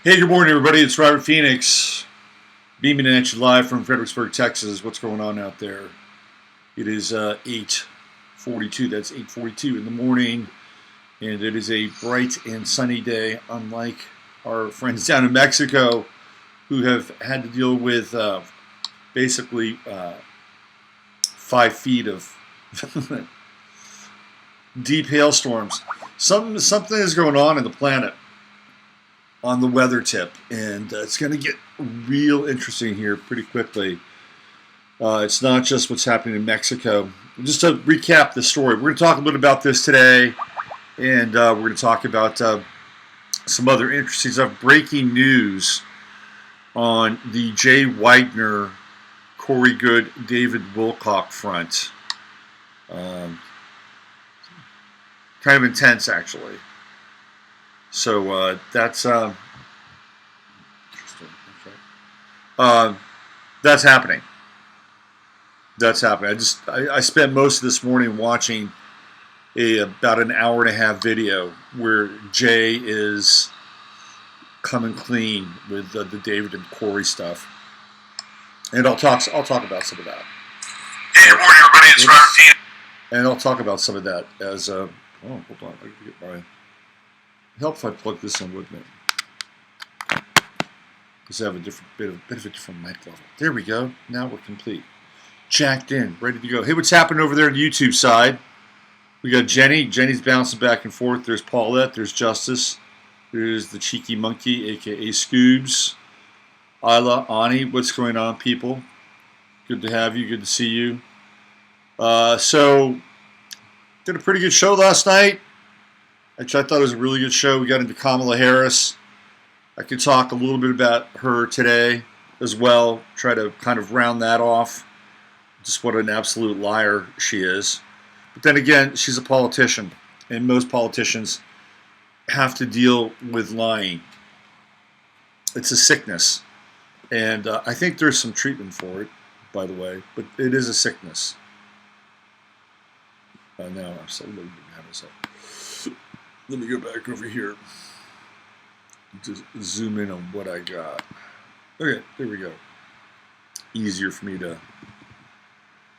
Hey, good morning, everybody. It's Robert Phoenix, beaming at you live from Fredericksburg, Texas. What's going on out there? It is 8:42. That's 8:42 in the morning, and it is a bright and sunny day, unlike our friends down in Mexico who have had to deal with basically 5 feet of deep hailstorms. Something is going on in the planet on the weather tip, and it's going to get real interesting here pretty quickly. It's not just what's happening in Mexico. Just to recap the story, we're going to talk a little bit about this today, and we're going to talk about some other interesting stuff. Breaking news on the Jay Weidner, Corey Good, David Wilcock front. Kind of intense, actually. So that's interesting. That's happening. That's happening. I spent most of this morning watching about an hour and a half video where Jay is coming clean with the David and Corey stuff, and I'll talk about some of that. Hey, good morning, everybody. It's Robert Phoenix. And I'll talk about some of that as hold on, I can get my. Help if I plug this in, wouldn't it? Because I have a bit of a different mic level. There we go. Now we're complete. Jacked in, ready to go. Hey, what's happening over there on the YouTube side? We got Jenny. Jenny's bouncing back and forth. There's Paulette. There's Justice. There's the cheeky monkey, a.k.a. Scoobs. Isla, Ani, what's going on, people? Good to have you. Good to see you. So, did a pretty good show last night. Actually, I thought it was a really good show. We got into Kamala Harris. I could talk a little bit about her today as well. Try to kind of round that off. Just what an absolute liar she is. But then again, she's a politician. And most politicians have to deal with lying. It's a sickness. And I think there's some treatment for it, by the way. But it is a sickness. Now I'm so low. Let me go back over here. Just zoom in on what I got. Okay, there we go. Easier for me to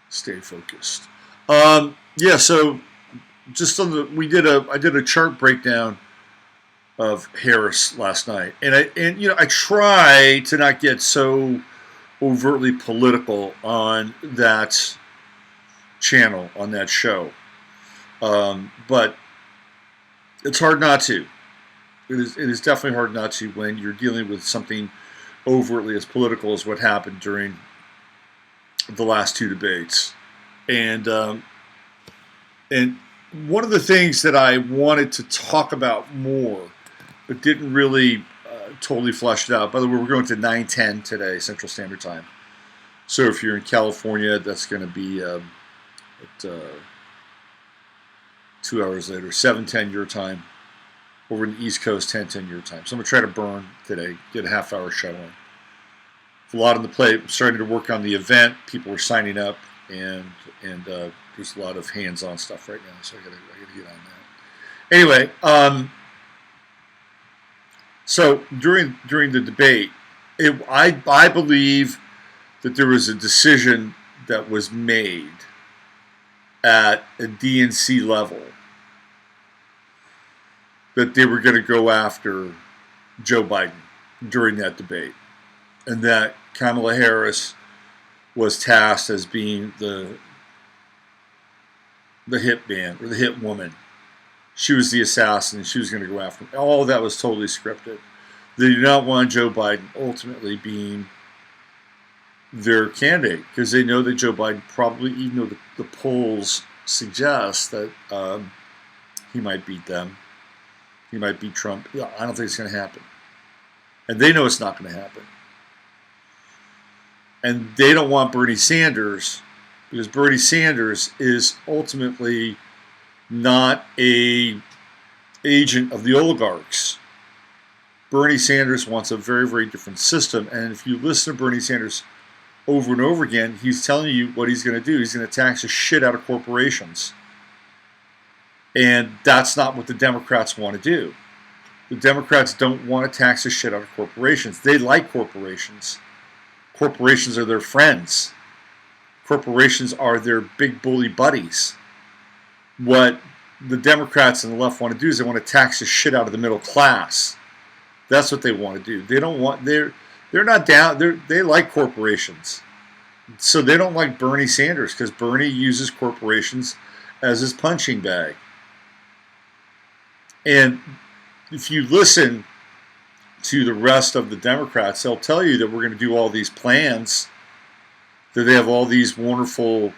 stay focused. Yeah, so just on I did a chart breakdown of Harris last night, and I try to not get so overtly political on that channel, on that show, but it's hard not to. It is definitely hard not to when you're dealing with something overtly as political as what happened during the last 2 debates. And one of the things that I wanted to talk about more, but didn't really totally flesh it out. By the way, we're going to 9:10 today, Central Standard Time. So if you're in California, that's going to be at 2 hours later, 7:10 your time. Over in the East Coast, 10:10 your time. So I'm going to try to burn today, get a half-hour show in. A lot on the plate. I'm starting to work on the event. People are signing up, and there's a lot of hands-on stuff right now, so I got to get on that. Anyway, so during the debate, I believe that there was a decision that was made at a DNC level that they were going to go after Joe Biden during that debate, and that Kamala Harris was tasked as being the hit man or the hit woman. She was the assassin, and she was going to go after him. All of that was totally scripted. They do not want Joe Biden ultimately being their candidate because they know that Joe Biden probably, even though the polls suggest that he might beat them, he might beat Trump. Yeah, I don't think it's going to happen. And they know it's not going to happen. And they don't want Bernie Sanders because Bernie Sanders is ultimately not an agent of the oligarchs. Bernie Sanders wants a very, very different system. And if you listen to Bernie Sanders over and over again, he's telling you what he's going to do. He's going to tax the shit out of corporations. And that's not what the Democrats want to do. The Democrats don't want to tax the shit out of corporations. They like corporations. Corporations are their friends. Corporations are their big bully buddies. What the Democrats and the left want to do is they want to tax the shit out of the middle class. That's what they want to do. They don't want they're not down. They like corporations, so they don't like Bernie Sanders because Bernie uses corporations as his punching bag. And if you listen to the rest of the Democrats, they'll tell you that we're going to do all these plans, that they have all these wonderful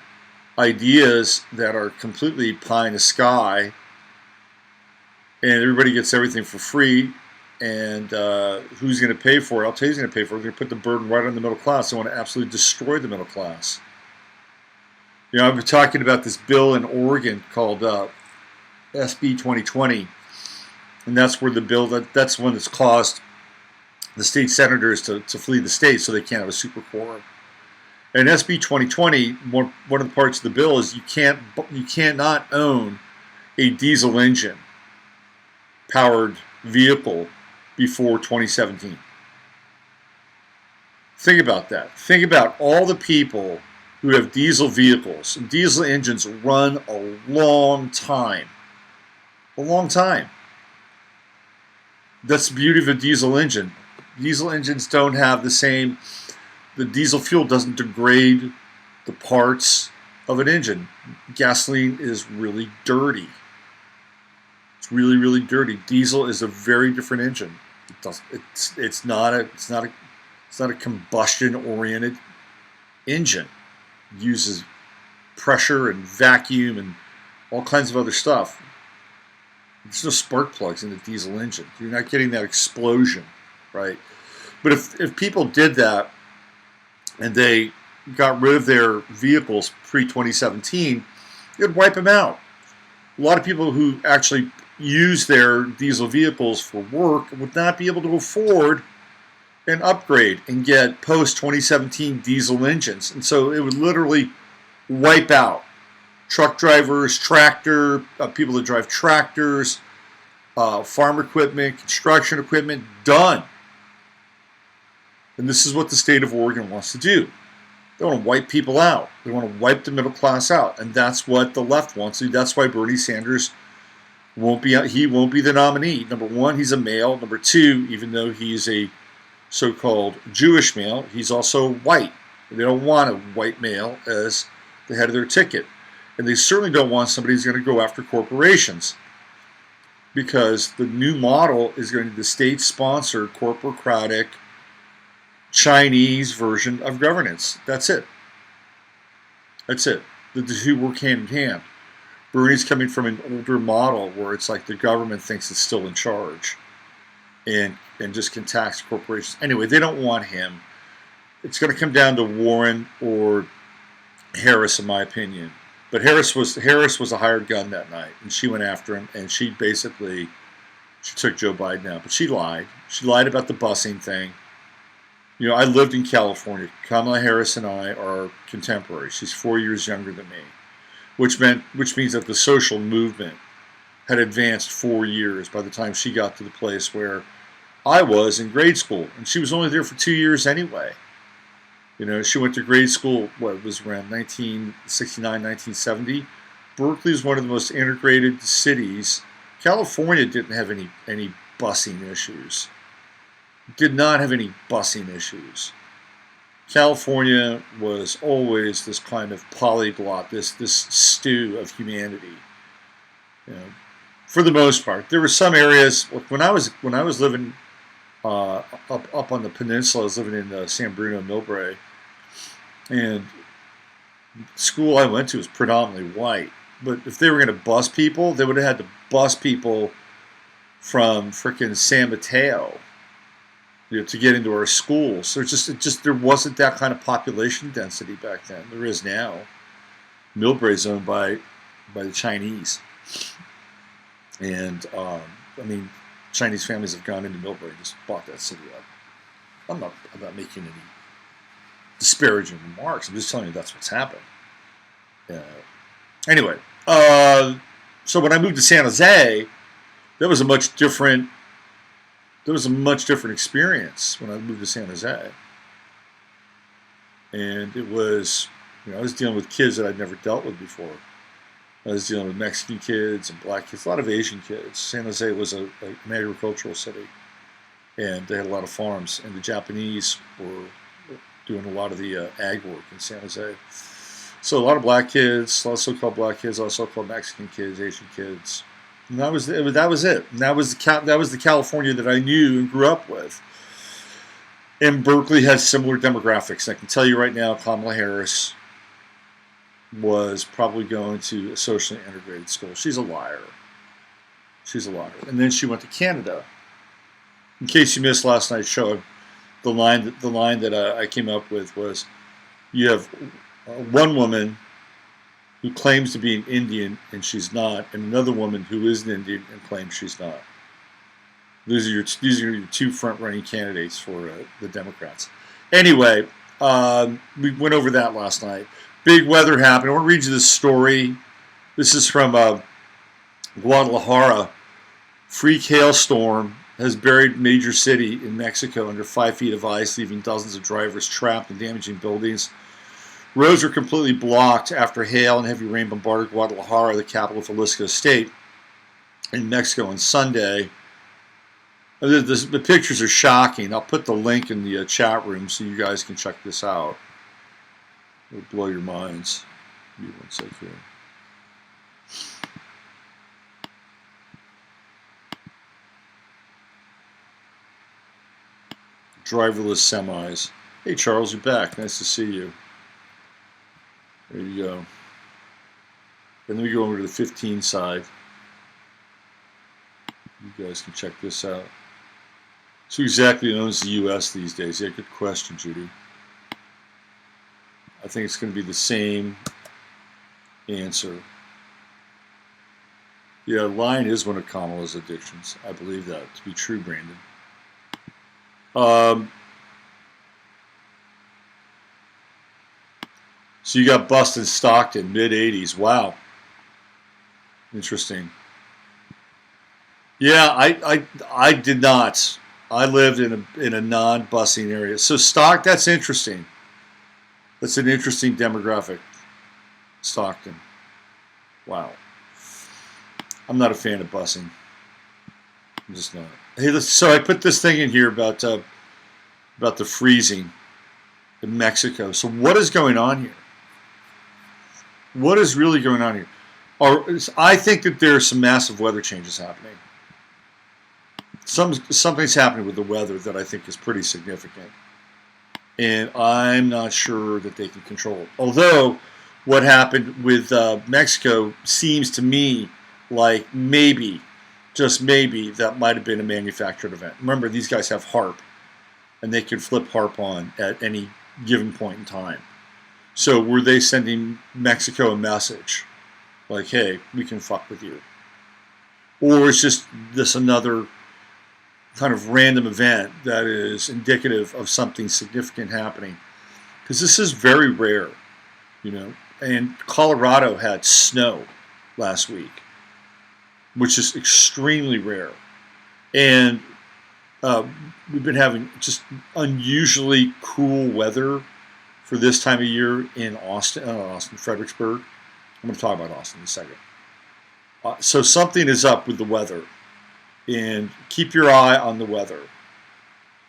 ideas that are completely pie in the sky, and everybody gets everything for free. And who's going to pay for it? I'll tell you who's going to pay for it. They're going to put the burden right on the middle class. They want to absolutely destroy the middle class. You know, I've been talking about this bill in Oregon called SB 2020, and that's where the bill that's one that's caused the state senators to flee the state so they can't have a super quorum. And SB 2020, one of the parts of the bill is you cannot own a diesel engine powered vehicle before 2017. Think about that. Think about all the people who have diesel vehicles. And diesel engines run a long time. A long time. That's the beauty of a diesel engine. Diesel engines don't have the diesel fuel doesn't degrade the parts of an engine. Gasoline is really dirty. It's really, really dirty. Diesel is a very different engine. It's not a combustion-oriented engine. It uses pressure and vacuum and all kinds of other stuff. There's no spark plugs in the diesel engine. You're not getting that explosion, right? But if people did that and they got rid of their vehicles pre-2017, it would wipe them out. A lot of people who actually use their diesel vehicles for work would not be able to afford an upgrade and get post-2017 diesel engines. And so it would literally wipe out truck drivers, people that drive tractors, farm equipment, construction equipment, done. And this is what the state of Oregon wants to do. They want to wipe people out. They want to wipe the middle class out. And that's what the left wants to do. That's why Bernie Sanders won't be the nominee. Number one, he's a male. Number two, even though he's a so-called Jewish male, he's also white. They don't want a white male as the head of their ticket. And they certainly don't want somebody who's going to go after corporations, because the new model is going to be the state-sponsored, corporocratic, Chinese version of governance. That's it. That's it. The two work hand in hand. Bernie's coming from an older model where it's like the government thinks it's still in charge and just can tax corporations. Anyway, they don't want him. It's going to come down to Warren or Harris, in my opinion. But Harris was a hired gun that night, and she went after him, and she took Joe Biden out. But she lied. She lied about the busing thing. You know, I lived in California. Kamala Harris and I are contemporaries. She's 4 years younger than me, which means that the social movement had advanced 4 years by the time she got to the place where I was in grade school, and she was only there for 2 years anyway. You know, she went to grade school, it was around 1969, 1970. Berkeley is one of the most integrated cities. California didn't have any busing issues. Did not have any busing issues. California was always this kind of polyglot, this stew of humanity. You know, for the most part, there were some areas. When I was living up on the peninsula, I was living in San Bruno, Millbrae, and the school I went to was predominantly white. But if they were going to bus people, they would have had to bus people from frickin' San Mateo, you know, to get into our schools. So there wasn't that kind of population density back then. There is now. Millbrae is owned by the Chinese, and I mean, Chinese families have gone into Millbrae and just bought that city up. I'm not about making any disparaging remarks. I'm just telling you that's what's happened. Anyway, so when I moved to San Jose, that was a much different There was a much different experience when I moved to San Jose. And it was, I was dealing with kids that I'd never dealt with before. I was dealing with Mexican kids and black kids, a lot of Asian kids. San Jose was an agricultural city, and they had a lot of farms. And the Japanese were doing a lot of the ag work in San Jose. So a lot of black kids, a lot of so-called black kids, a lot of so-called Mexican kids, Asian kids. And that was it. And that was the California that I knew and grew up with. And Berkeley has similar demographics. I can tell you right now, Kamala Harris was probably going to a socially integrated school. She's a liar. She's a liar. And then she went to Canada. In case you missed last night's show, the line that I came up with was, you have one woman who claims to be an Indian and she's not, and another woman who is an Indian and claims she's not. These are your two front-running candidates for the Democrats. Anyway, we went over that last night. Big weather happened. I want to read you this story. This is from Guadalajara. Freak hailstorm has buried major city in Mexico under 5 feet of ice, leaving dozens of drivers trapped and damaging buildings. Roads were completely blocked after hail and heavy rain bombarded Guadalajara, the capital of Jalisco State, in Mexico on Sunday. The pictures are shocking. I'll put the link in the chat room so you guys can check this out. It'll blow your minds. Give me one sec here. Driverless semis. Hey Charles, you're back. Nice to see you. There you go. And then we go over to the 15 side. You guys can check this out. So exactly owns the U.S. these days? Yeah, good question, Judy. I think it's going to be the same answer. Yeah, lying is one of Kamala's addictions. I believe that to be true, Brandon. So you got Bustin' Stockton, mid-'80s. Wow. Interesting. Yeah, I did not. I lived in a non-busing area. So that's interesting. That's an interesting demographic. Stockton. Wow. I'm not a fan of busing. I'm just not. Hey, so I put this thing in here about the freezing in Mexico. So what is going on here? What is really going on here? I think that there are some massive weather changes happening. Something's happening with the weather that I think is pretty significant. And I'm not sure that they can control it. Although what happened with Mexico seems to me like maybe, just maybe, that might have been a manufactured event. Remember, these guys have HARP, and they can flip HARP on at any given point in time. So were they sending Mexico a message like, hey, we can fuck with you? Or is just this another kind of random event that is indicative of something significant happening? Because this is very rare, and Colorado had snow last week, which is extremely rare. And we've been having just unusually cool weather for this time of year in Fredericksburg. I'm going to talk about Austin in a second. So something is up with the weather, and keep your eye on the weather.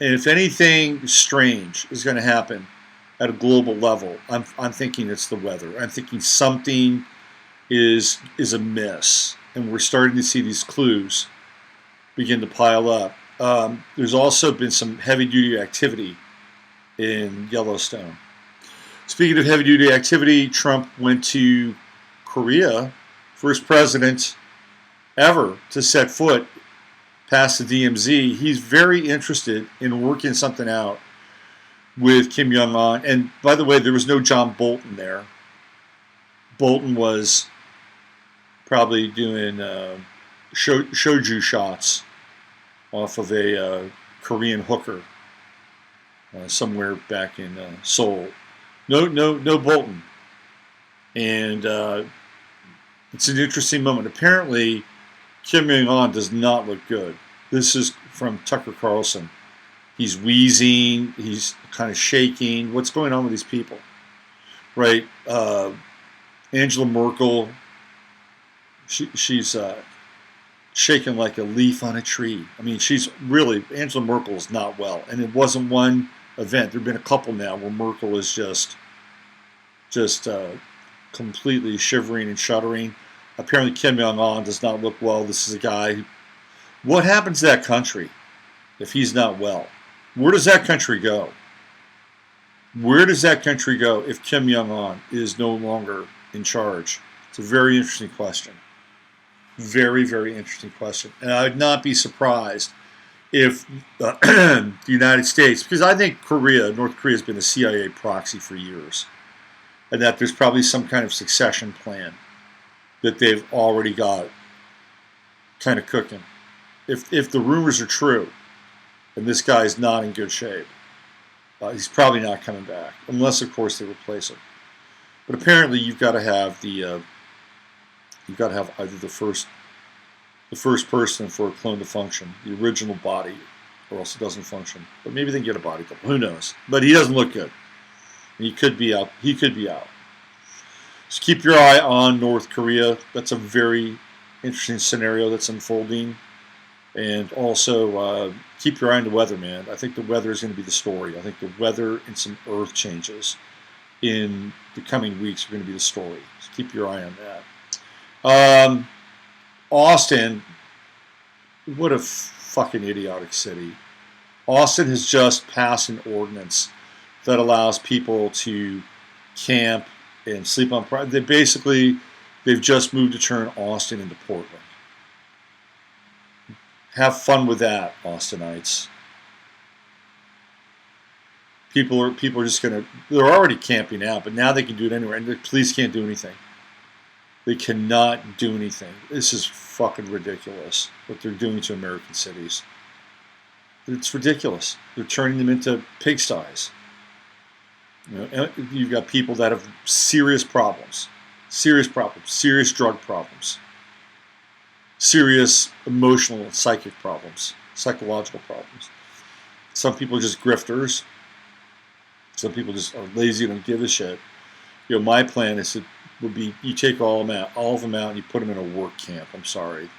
And if anything strange is going to happen at a global level, I'm thinking it's the weather. I'm thinking something is amiss, and we're starting to see these clues begin to pile up. There's also been some heavy-duty activity in Yellowstone. Speaking of heavy-duty activity, Trump went to Korea, first president ever to set foot past the DMZ. He's very interested in working something out with Kim Jong-un. And by the way, there was no John Bolton there. Bolton was probably doing shoju shots off of a Korean hooker somewhere back in Seoul. No Bolton. And it's an interesting moment. Apparently, Kim Jong-un does not look good. This is from Tucker Carlson. He's wheezing. He's kind of shaking. What's going on with these people? Right? Angela Merkel, she's shaking like a leaf on a tree. I mean, Angela Merkel is not well. And it wasn't one event. There have been a couple now where Merkel is just completely shivering and shuddering. Apparently Kim Jong-un does not look well. This is a guy. What happens to that country if he's not well? Where does that country go? Where does that country go if Kim Jong-un is no longer in charge? It's a very interesting question. Very, very interesting question. And I would not be surprised if the United States, because I think North Korea has been a CIA proxy for years, and that there's probably some kind of succession plan that they've already got kind of cooking. If the rumors are true, and this guy's not in good shape, he's probably not coming back, unless of course they replace him. But apparently you've got to have either the first person for a clone to function, the original body, or else it doesn't function. But maybe they can get a body double. Who knows? But he doesn't look good. And he could be out. So keep your eye on North Korea. That's a very interesting scenario that's unfolding. And also keep your eye on the weather, man. I think the weather is going to be the story. I think the weather and some earth changes in the coming weeks are going to be the story. So keep your eye on that. Austin, what a fucking idiotic city. Austin has just passed an ordinance that allows people to camp and sleep on private. They've just moved to turn Austin into Portland. Have fun with that, Austinites. People are just they're already camping out, but now they can do it anywhere, and the police can't do anything. They cannot do anything. This is fucking ridiculous, what they're doing to American cities. It's ridiculous. They're turning them into pigsties. You've got people that have serious problems, serious drug problems, serious emotional and psychic problems, psychological problems. Some people are just grifters. Some people just are lazy and don't give a shit. My plan would be you take all of them out, and you put them in a work camp. I'm sorry.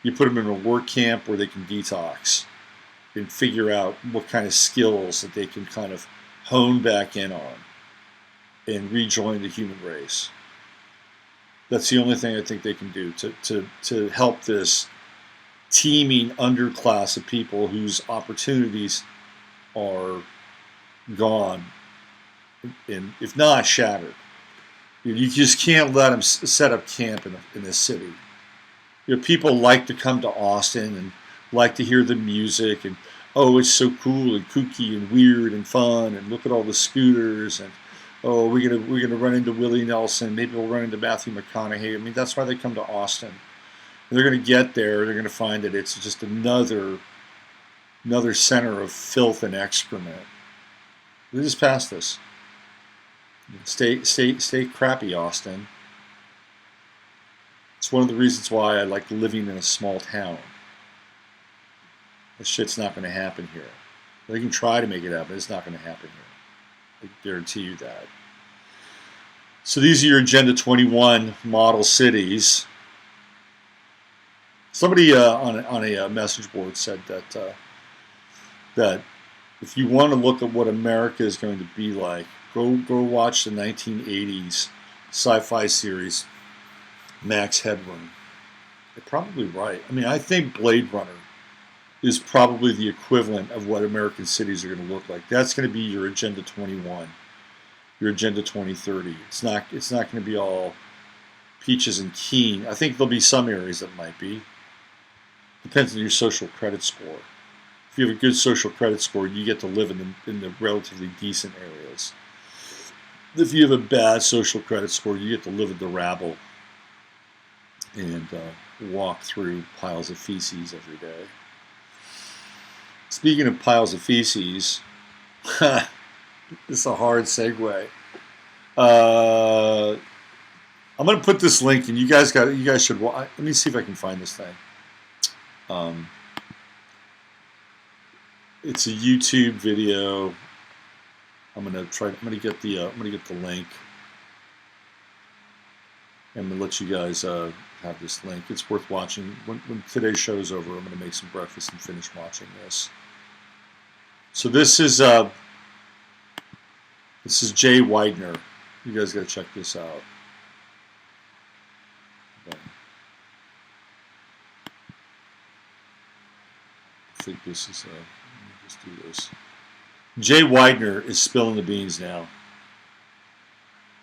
You put them in a work camp where they can detox and figure out what kind of skills that they can kind of hone back in on and rejoin the human race. That's the only thing I think they can do to help this teeming underclass of people whose opportunities are gone, and if not shattered. You just can't let them set up camp in this city. People like to come to Austin and like to hear the music, and oh, it's so cool and kooky and weird and fun, and look at all the scooters, and oh, we're gonna run into Willie Nelson, maybe we'll run into Matthew McConaughey. I mean, that's why they come to Austin. And they're gonna get there, they're gonna find that it's just another center of filth and excrement. We just passed this. Stay crappy, Austin. It's one of the reasons why I like living in a small town. This shit's not going to happen here. They can try to make it happen. It's not going to happen here. I guarantee you that. So these are your Agenda 21 model cities. Somebody on a message board said that if you want to look at what America is going to be like, go watch the 1980s sci-fi series Max Headroom. They're probably right. I mean, I think Blade Runner is probably the equivalent of what American cities are going to look like. That's going to be your Agenda 21, your Agenda 2030. It's not going to be all peaches and keen. I think there'll be some areas that might be. Depends on your social credit score. If you have a good social credit score, you get to live in the relatively decent areas. If you have a bad social credit score, you get to live in the rabble and walk through piles of feces every day. Speaking of piles of feces, this is a hard segue. I'm going to put this link, and you guys should watch. Let me see if I can find this thing. It's a YouTube video. I'm gonna get the link. I'm gonna let you guys have this link. It's worth watching. When today's show's over, I'm gonna make some breakfast and finish watching this. So this is Jay Widener. You guys gotta check this out. Okay. I think this is. Let me just do this. Jay Widener is spilling the beans now.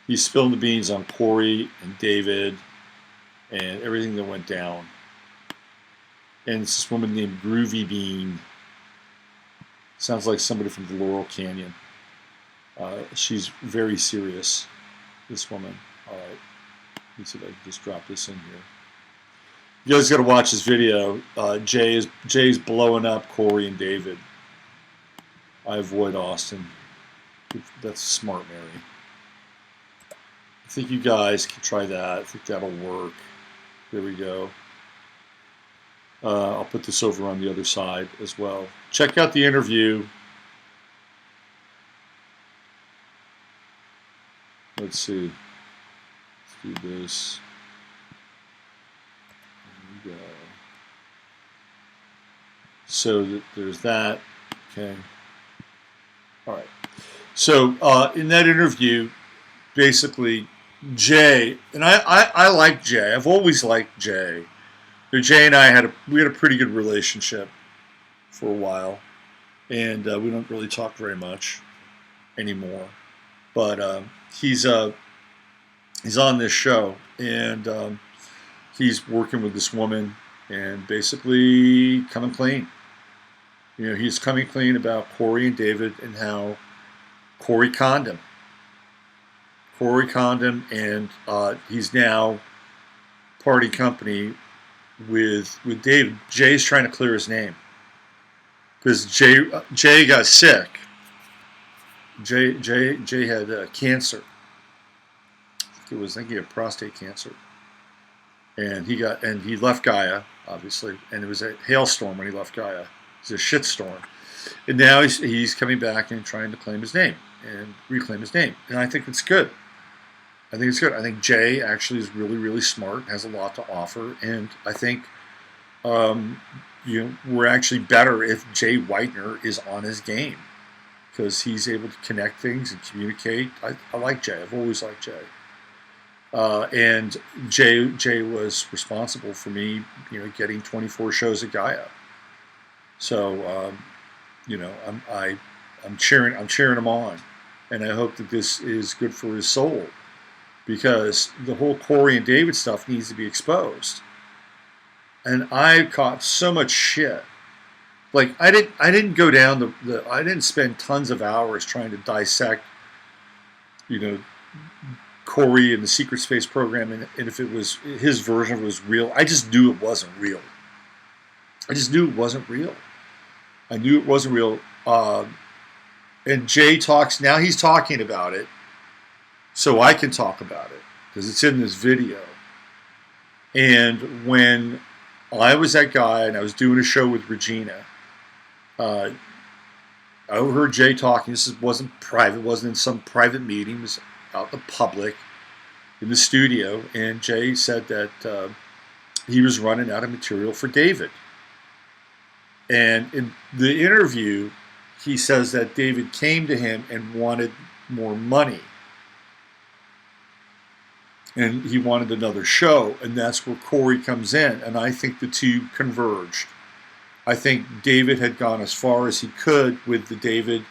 He's spilling the beans on Corey and David and everything that went down. And it's this woman named Groovy Bean. Sounds like somebody from the Laurel Canyon. She's very serious, this woman. All right. Let me see if I can just drop this in here. You guys got to watch this video. Jay's blowing up Corey and David. I avoid Austin. That's smart, Mary. I think you guys can try that. I think that'll work. There we go. I'll put this over on the other side as well. Check out the interview. Let's see. Let's do this. There we go. So there's that. Okay. All right. So in that interview, basically, Jay, and I like Jay. I've always liked Jay. Jay and I had a pretty good relationship for a while, and we don't really talk very much anymore. But he's on this show, and he's working with this woman, and basically coming clean. You know, he's coming clean about Corey and David and how Corey conned him. And he's now party company with David. Jay's trying to clear his name because Jay got sick. Jay had cancer. I think he had prostate cancer, and he left Gaia, obviously, and it was a hailstorm when he left Gaia. It was a shitstorm, and now he's coming back and trying to claim his name and reclaim his name, and I think it's good. I think Jay actually is really, really smart, has a lot to offer, and I think we're actually better if Jay Widener is on his game because he's able to connect things and communicate. I like Jay. I've always liked Jay. And Jay was responsible for me, getting 24 shows at Gaia. So, I'm cheering him on, and I hope that this is good for his soul, because the whole Corey and David stuff needs to be exposed. And I caught so much shit. Like I didn't go down I didn't spend tons of hours trying to dissect, Corey and the Secret Space program, and if it was his version was real. I just knew it wasn't real. I knew it wasn't real. And Jay talks, now he's talking about it, so I can talk about it, because it's in this video. And when I was at Gaia and I was doing a show with Regina, I overheard Jay talking. This wasn't private, wasn't in some private meeting, it was out in the public, in the studio, and Jay said that he was running out of material for David. And in the interview, he says that David came to him and wanted more money. And he wanted another show, and that's where Corey comes in, and I think the two converged. I think David had gone as far as he could with the David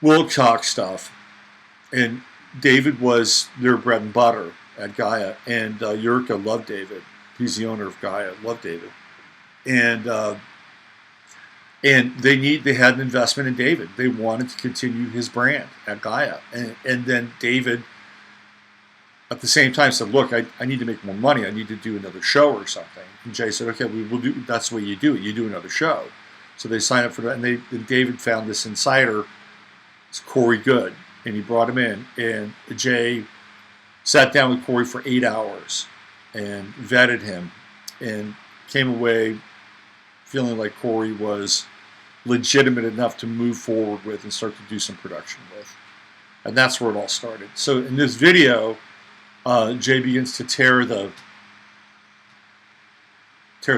Wilcox stuff, and David was their bread and butter at Gaia, and Yurka loved David. He's the owner of Gaia, loved David. And they had an investment in David. They wanted to continue his brand at Gaia. And then David, at the same time, said, look, I need to make more money. I need to do another show or something. And Jay said, okay, we will do. That's the way you do it. You do another show. So they signed up for that. And David found this insider, it's Corey Good, and he brought him in. And Jay sat down with Corey for 8 hours and vetted him and came away feeling like Corey was legitimate enough to move forward with and start to do some production with. And that's where it all started. So in this video, Jay begins to tear the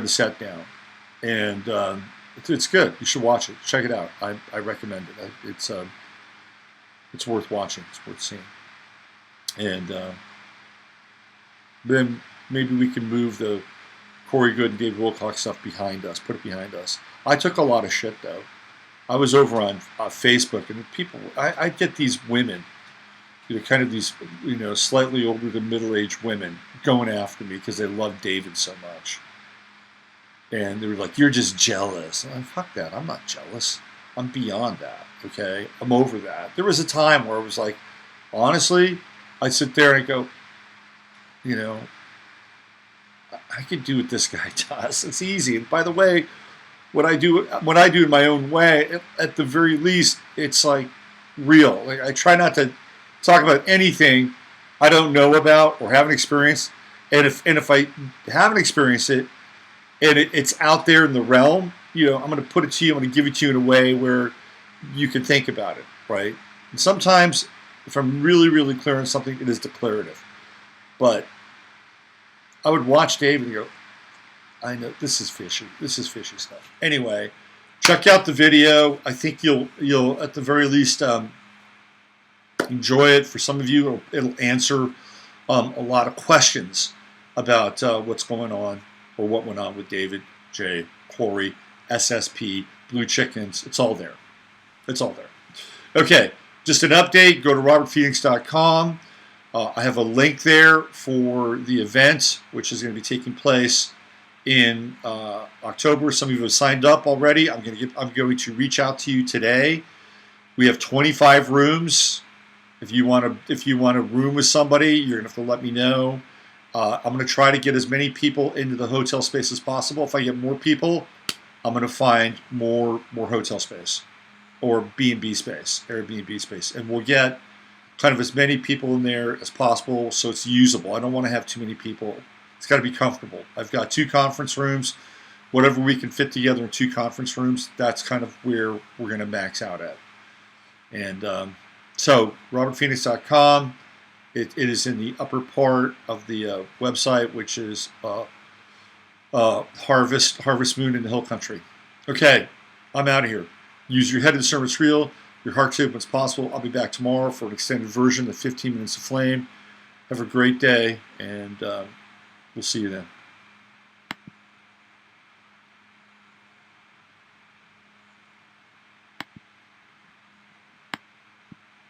set down, and it's good. You should watch it. Check it out. I recommend it. It's worth watching. It's worth seeing. And then maybe we can move the Corey Good and David Wilcox stuff behind us. Put it behind us. I took a lot of shit though. I was over on Facebook, and people. I get these women, kind of these, slightly older than middle-aged women going after me because they love David so much. And they were like, "You're just jealous." And I'm like, fuck that. I'm not jealous. I'm beyond that. Okay, I'm over that. There was a time where it was like, honestly, I'd sit there and I'd go, I could do what this guy does. It's easy. And by the way, when I do in my own way, at the very least, it's like real. Like, I try not to talk about anything I don't know about or haven't experienced. And if I haven't experienced it, and it's out there in the realm, I'm going to put it to you. I'm going to give it to you in a way where you can think about it, right? And sometimes, if I'm really, really clear on something, it is declarative. But I would watch David and go, I know this is fishy. This is fishy stuff. Anyway, check out the video. I think you'll at the very least enjoy it. For some of you, it'll answer a lot of questions about what's going on or what went on with David, Jay, Corey, SSP, Blue Chickens. It's all there. It's all there. Okay, just an update. Go to robertphoenix.com. I have a link there for the event, which is going to be taking place in October. Some of you have signed up already. I'm going to reach out to you today. We have 25 rooms. If you want a room with somebody, you're going to have to let me know. I'm going to try to get as many people into the hotel space as possible. If I get more people, I'm going to find more hotel space or B&B space, Airbnb space, and we'll get kind of as many people in there as possible so it's usable. I don't want to have too many people. It's got to be comfortable. I've got 2 conference rooms. Whatever we can fit together in 2 conference rooms, that's kind of where we're going to max out at. And so robertphoenix.com. It is in the upper part of the website, which is Harvest Moon in the Hill Country. Okay, I'm out of here. Use your head and service reel, your heart to what's possible. I'll be back tomorrow for an extended version of 15 Minutes of Flame. Have a great day, and we'll see you then.